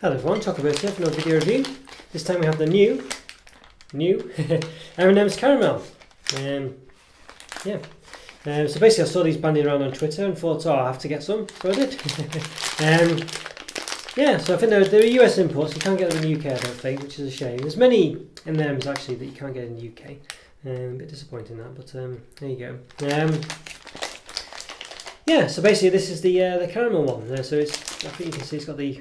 Hello everyone, Chocolo Roberto here for another video review. This time we have the new M&Ms Caramel. So basically I saw these banding around on Twitter and thought, oh, I have to get some, so I did. So I think they're US imports, you can't get them in the UK I don't think, which is a shame. There's many M&Ms actually that you can't get in the UK. A bit disappointing that, but there you go. So basically this is the caramel one. So I think you can see it's got the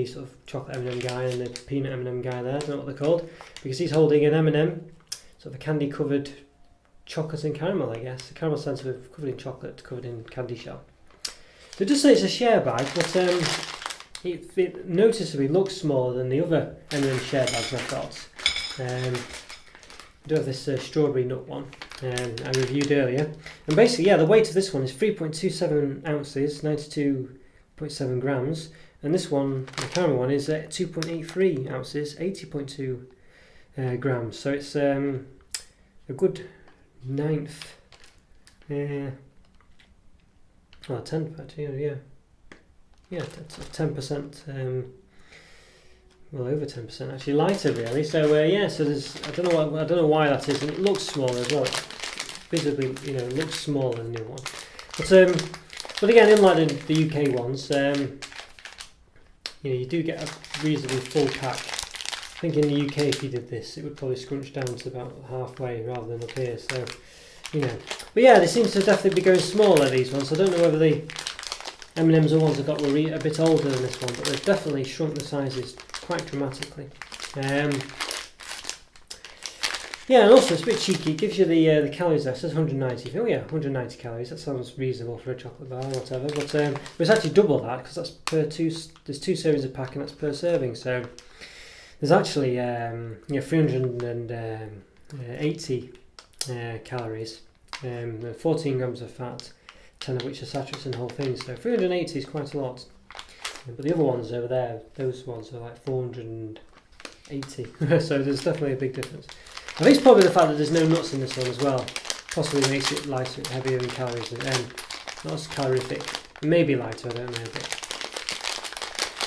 sort of chocolate M&M guy and the peanut M&M guy there. I don't know what they're called, because he's holding an M&M, sort of a candy covered chocolate and caramel, I guess. The caramel centre covered in chocolate, covered in candy shell. So it does say it's a share bag, but it noticeably looks smaller than the other M&M share bags I've got. I do have this strawberry nut one I reviewed earlier, and basically the weight of this one is 3.27 ounces, 92.7 grams, and this one, the caramel one, is 2.83 ounces, 80.2 grams, so it's a good ninth, 10% actually, 10%, well over 10% actually lighter really. So so there's I don't know why that is, and it looks smaller as well. It visibly, looks smaller than the other one. But again, unlike the UK ones, you do get a reasonably full pack. I think in the UK, if you did this, it would probably scrunch down to about halfway rather than up here. So, but they seem to definitely be going smaller, these ones. I don't know whether the M&Ms are ones I got were a bit older than this one, but they've definitely shrunk the sizes quite dramatically. And also it's a bit cheeky. It gives you the calories there. It says 190. 190 calories. That sounds reasonable for a chocolate bar or whatever. But it's actually double that, because that's per two. There's 2 servings a pack, and that's per serving. So there's actually 380 calories, 14 grams of fat, 10 of which are saturates and whole things. So 380 is quite a lot. But the other ones over there, those ones are like 480. So there's definitely a big difference. I think it's probably the fact that there's no nuts in this one as well. Possibly makes it lighter, heavier in calories, and not as calorific. Maybe lighter, I don't know.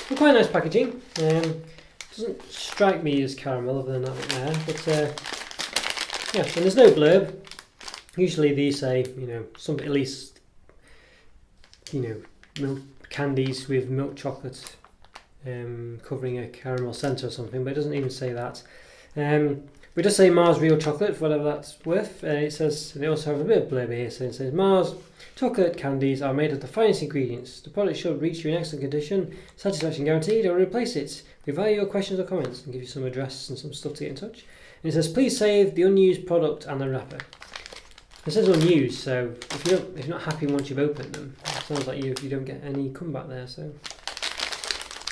But quite nice packaging. Doesn't strike me as caramel other than that one there. But and there's no blurb. Usually these say, some at least, milk candies with milk chocolate covering a caramel centre or something, but it doesn't even say that. We just say Mars real chocolate, for whatever that's worth. It says, and they also have a bit of blurb here, so it says Mars chocolate candies are made of the finest ingredients. The product should reach you in excellent condition, satisfaction guaranteed, or replace it. We value your questions or comments and give you some address and some stuff to get in touch. And it says, please save the unused product and the wrapper. It says unused, so if you're not happy once you've opened them, it sounds like you don't get any comeback there. So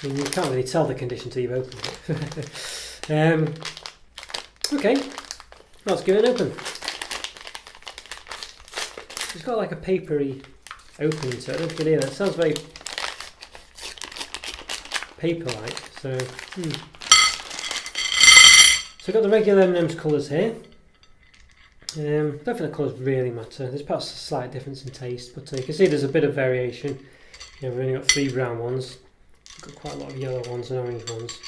you can't really tell the condition till you've opened it. Okay, let's give it an open. It's got like a papery opening, so I don't feel that. It sounds very paper-like. So I've got the regular M&Ms colours here. I don't think the colours really matter. There's perhaps a slight difference in taste, but you can see there's a bit of variation. We've only got 3 brown ones. We've got quite a lot of yellow ones and orange ones.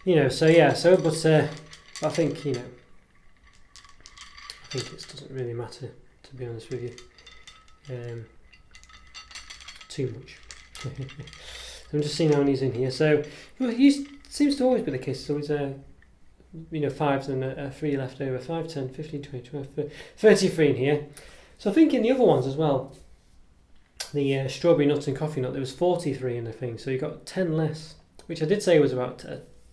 But I think, I think it doesn't really matter, to be honest with you, too much. So I'm just seeing how many's in here. So it seems to always be the case. There's always 5s and a 3 left over. 5, 10, 15, 20, 25, 33 in here. So I think in the other ones as well, the strawberry nut and coffee nut, there was 43 in the thing. So you got 10 less, which I did say was about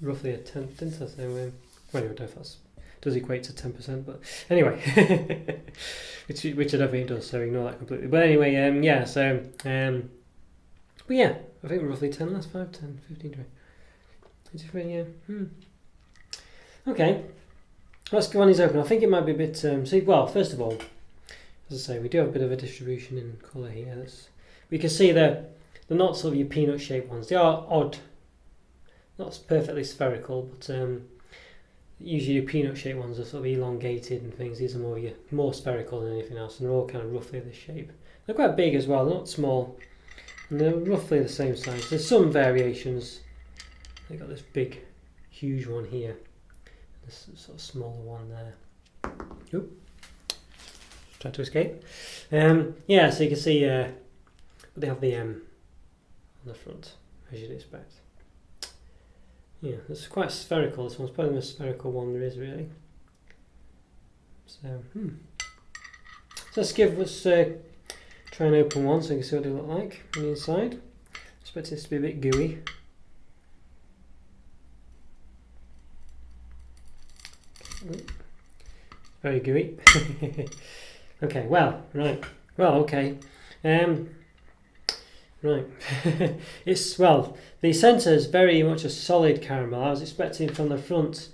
roughly a tenth, didn't I? So, well, I don't know if that does equate to 10%, but anyway, which I don't think it does, so ignore that completely. But anyway, but I think roughly 10 less, 5, 10, 15, 20, 23, Okay, let's go on these open. I think it might be a bit, first of all, as I say, we do have a bit of a distribution in colour here. We can see they're not sort of your peanut shaped ones. They are odd. Not perfectly spherical, but usually your peanut shaped ones are sort of elongated and things. These are more spherical than anything else, and they're all kind of roughly this shape. They're quite big as well, they're not small. And they're roughly the same size. There's some variations. They've got this big, huge one here. This sort of smaller one there. Oop. Try to escape. Yeah, so you can see they have the M on the front, as you'd expect. Yeah, it's quite spherical. This one's probably the most spherical one there is, really. So, let's try and open one so you can see what they look like on the inside. I expect this to be a bit gooey. Very gooey. Okay, okay. Right. The centre is very much a solid caramel. I was expecting from the front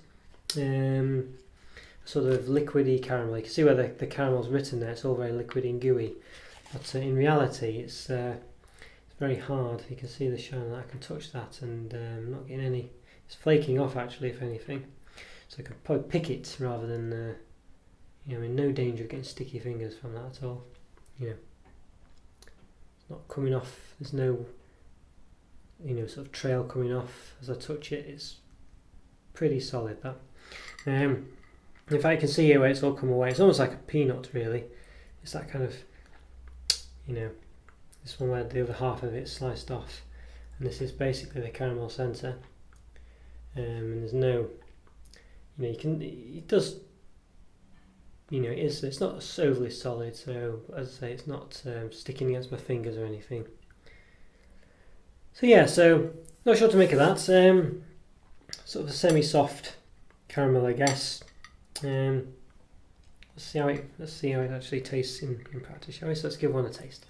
sort of liquidy caramel. You can see where the caramel's written there. It's all very liquidy and gooey. But in reality, it's very hard. You can see the shine. I can touch that and I'm not getting any. It's flaking off actually, if anything. So I could probably pick it rather than, I'm in no danger of getting sticky fingers from that at all. It's not coming off. There's no, sort of trail coming off as I touch it. It's pretty solid, that. In fact, you can see here where it's all come away. It's almost like a peanut, really. It's that kind of, this one where the other half of it's sliced off. And this is basically the caramel centre. And there's no, it's not overly solid, so as I say, it's not sticking against my fingers or anything. So yeah, not sure what to make of that. Sort of a semi-soft caramel, I guess. Let's see how it actually tastes in practice, shall we? So let's give one a taste.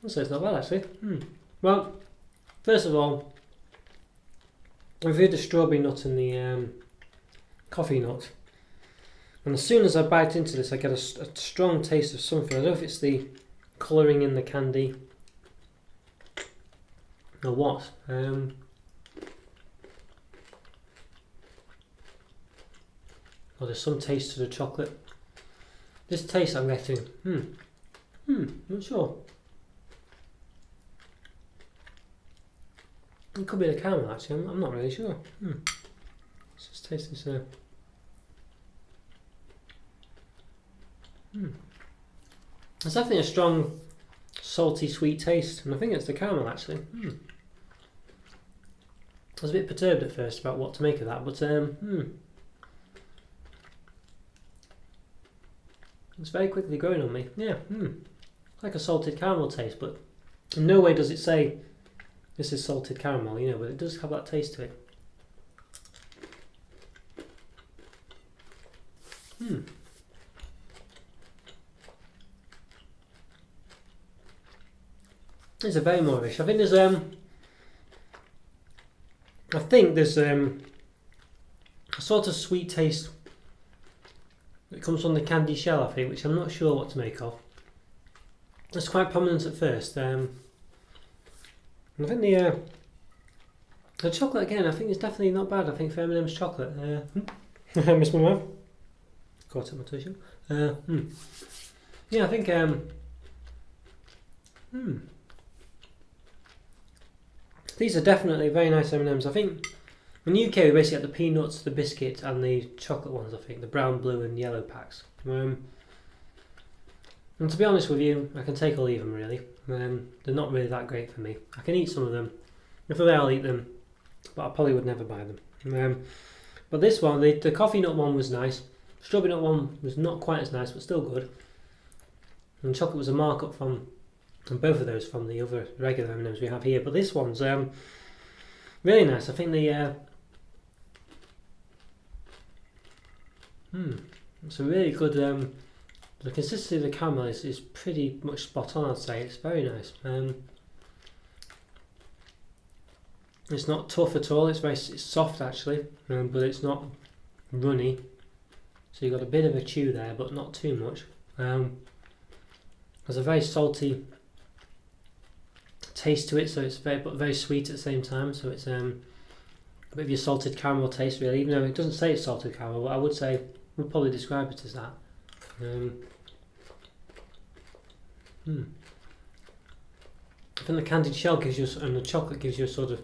I'll say it's not bad actually. Well, first of all, I've had the strawberry nut and the coffee nut, and as soon as I bite into this I get a strong taste of something. I don't know if it's the colouring in the candy or what. Or there's some taste to the chocolate. This taste I'm getting, not sure. It could be the caramel actually, I'm not really sure. Let's just taste this. There's definitely a strong salty sweet taste, and I think it's the caramel actually. I was a bit perturbed at first about what to make of that, but it's very quickly growing on me. Yeah, like a salted caramel taste, but in no way does it say this is salted caramel, but it does have that taste to it. It's a very moreish. I think there's a sort of sweet taste that comes from the candy shell, I think, which I'm not sure what to make of. It's quite prominent at first. I think the chocolate again, I think it's definitely not bad. I think for M&Ms chocolate, I missed my mouth. Caught up my tissue. Yeah, I think these are definitely very nice M&Ms. I think in the UK we basically get the peanuts, the biscuit, and the chocolate ones. I think the brown, blue, and yellow packs. And to be honest with you, I can take or leave them really. They're not really that great for me. I can eat some of them. If they're there, I'll eat them, but I probably would never buy them. But this one, the coffee nut one was nice. Strawberry nut one was not quite as nice, but still good. And chocolate was a markup from both of those from the other regular M&Ms we have here. But this one's really nice. I think it's a really good. The consistency of the caramel is pretty much spot on, I'd say. It's very nice. It's not tough at all. It's soft actually, but it's not runny. So you've got a bit of a chew there, but not too much. There's a very salty taste to it, so it's very sweet at the same time. So it's a bit of your salted caramel taste, really. Even though it doesn't say it's salted caramel, but I would probably describe it as that. I think the candied shell gives you, and the chocolate gives you a sort of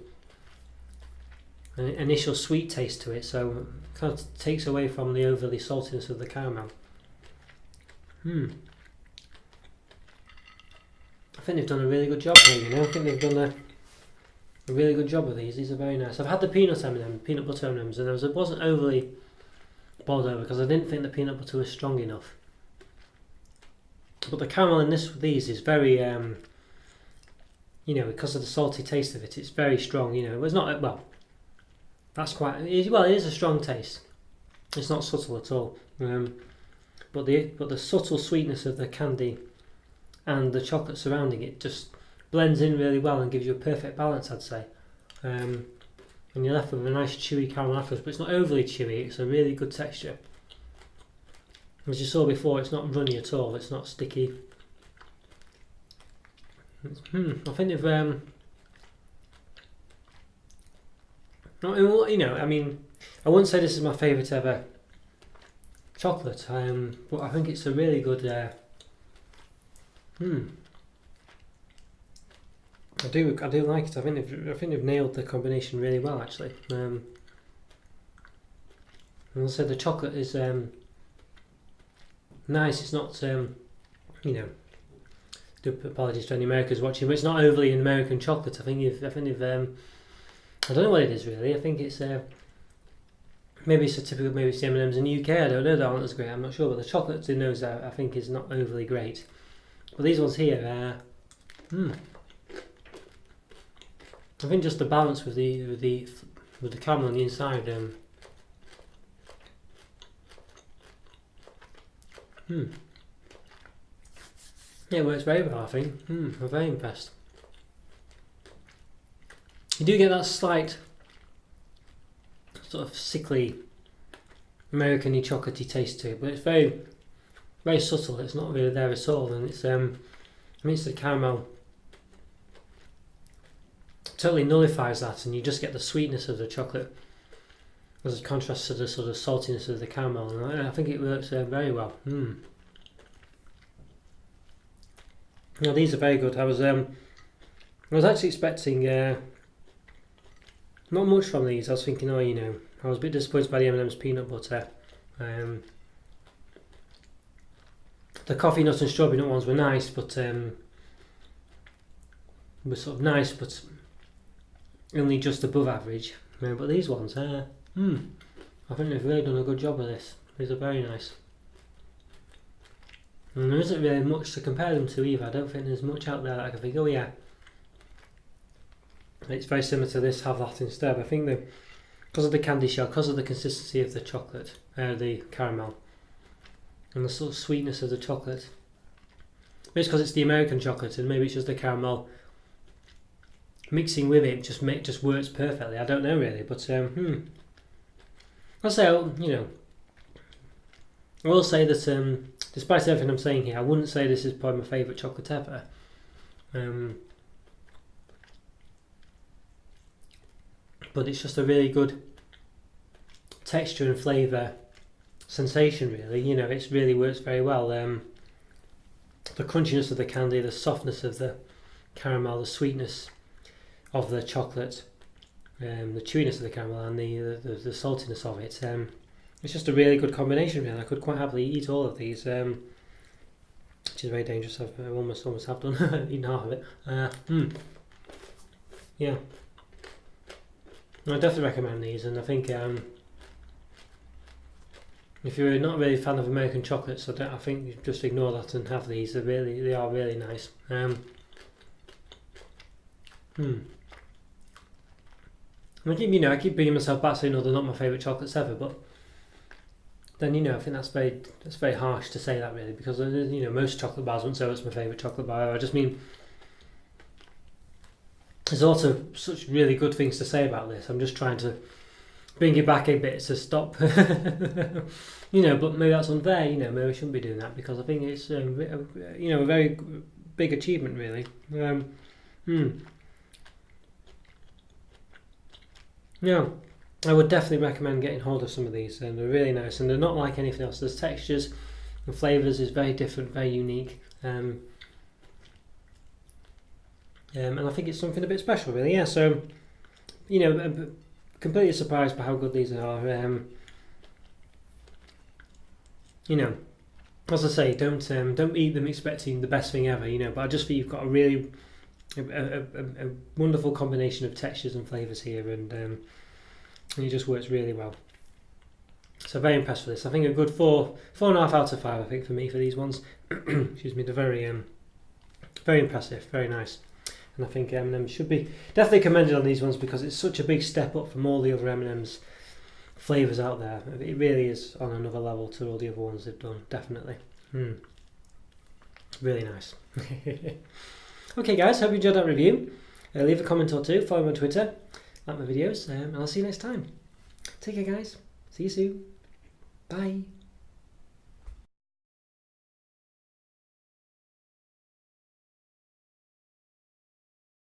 an initial sweet taste to it, so it kind of takes away from the overly saltiness of the caramel. I think they've done a really good job here, you know. I think they've done a really good job of these. These are very nice. I've had the peanut M&M, peanut butter M&Ms, and I wasn't overly boiled over because I didn't think the peanut butter was strong enough. But the caramel in these is very, you know, because of the salty taste of it, it's very strong. You know, it's not, well, that's quite, it is a strong taste. It's not subtle at all. But the subtle sweetness of the candy and the chocolate surrounding it just blends in really well and gives you a perfect balance, I'd say. And you're left with a nice chewy caramel afterwards, but it's not overly chewy. It's a really good texture. As you saw before, it's not runny at all. It's not sticky. I think they've you know, I mean, I wouldn't say this is my favourite ever chocolate, but I think it's a really good. I do like it. I think they've nailed the combination really well, actually. And I said the chocolate is nice. It's not you know. Apologies to any Americans watching, but it's not overly American chocolate. I think they've I don't know what it is really. I think it's maybe it's a typical, maybe it's the M&Ms in the UK. I don't know, they aren't as great. I'm not sure, but the chocolate in those I think is not overly great. But these ones here, I think just the balance with the caramel on the inside. Yeah, it works very well, I think. I'm very impressed. You do get that slight sort of sickly American-y chocolatey taste to it, but it's very, very subtle. It's not really there at all, and it's I mean, it's the caramel totally nullifies that, and you just get the sweetness of the chocolate as a contrast to the sort of saltiness of the caramel, and I think it works very well. Now these are very good. I was actually expecting not much from these. I was thinking, oh, you know, I was a bit disappointed by the M&Ms peanut butter. The coffee nut and strawberry nut ones were nice, but were sort of nice, but only just above average. But these ones, I think they've really done a good job of this. These are very nice. And there isn't really much to compare them to either. I don't think there's much out there that I can think, oh yeah, it's very similar to this, have that instead. I think that because of the candy shell, because of the consistency of the chocolate, the caramel, and the sort of sweetness of the chocolate, maybe it's because it's the American chocolate and maybe it's just the caramel mixing with it just works perfectly. I don't know really, but I'll say, you know, I will say that despite everything I'm saying here, I wouldn't say this is probably my favourite chocolate ever. But it's just a really good texture and flavour sensation, really. You know, it really works very well. The crunchiness of the candy, the softness of the caramel, the sweetness of the chocolate, the chewiness of the caramel, and the saltiness of it. It's just a really good combination, really. I could quite happily eat all of these, which is very dangerous. I almost have done, eaten half of it. Yeah. I definitely recommend these, and I think if you're not really a fan of American chocolates, I think you just ignore that and have these. They are really nice. I keep bringing myself back saying, no, they're not my favourite chocolates ever, but then, you know, I think that's very harsh to say that, really, because, you know, most chocolate bars wouldn't say it's my favourite chocolate bar. I just mean, there's also such really good things to say about this. I'm just trying to bring it back a bit to stop, you know, but maybe that's unfair, you know, maybe I shouldn't be doing that, because I think it's, you know, a very big achievement, really. Yeah, I would definitely recommend getting hold of some of these, and they're really nice, and they're not like anything else. There's textures and flavours is very different, very unique. and I think it's something a bit special, really. Yeah, so you know, I'm completely surprised by how good these are. You know, as I say, don't eat them expecting the best thing ever. You know, but I just think you've got a really a wonderful combination of textures and flavours here, and it just works really well. So very impressed with this. I think a good 4.5 out of 5. I think for me for these ones. Excuse me. They're very impressive, very nice, and I think M&Ms should be definitely commended on these ones because it's such a big step up from all the other M&Ms flavours out there. It really is on another level to all the other ones they've done. Definitely. Really nice. Okay, guys. Hope you enjoyed that review. Leave a comment or two. Follow me on Twitter. Like my videos, and I'll see you next time. Take care, guys. See you soon. Bye.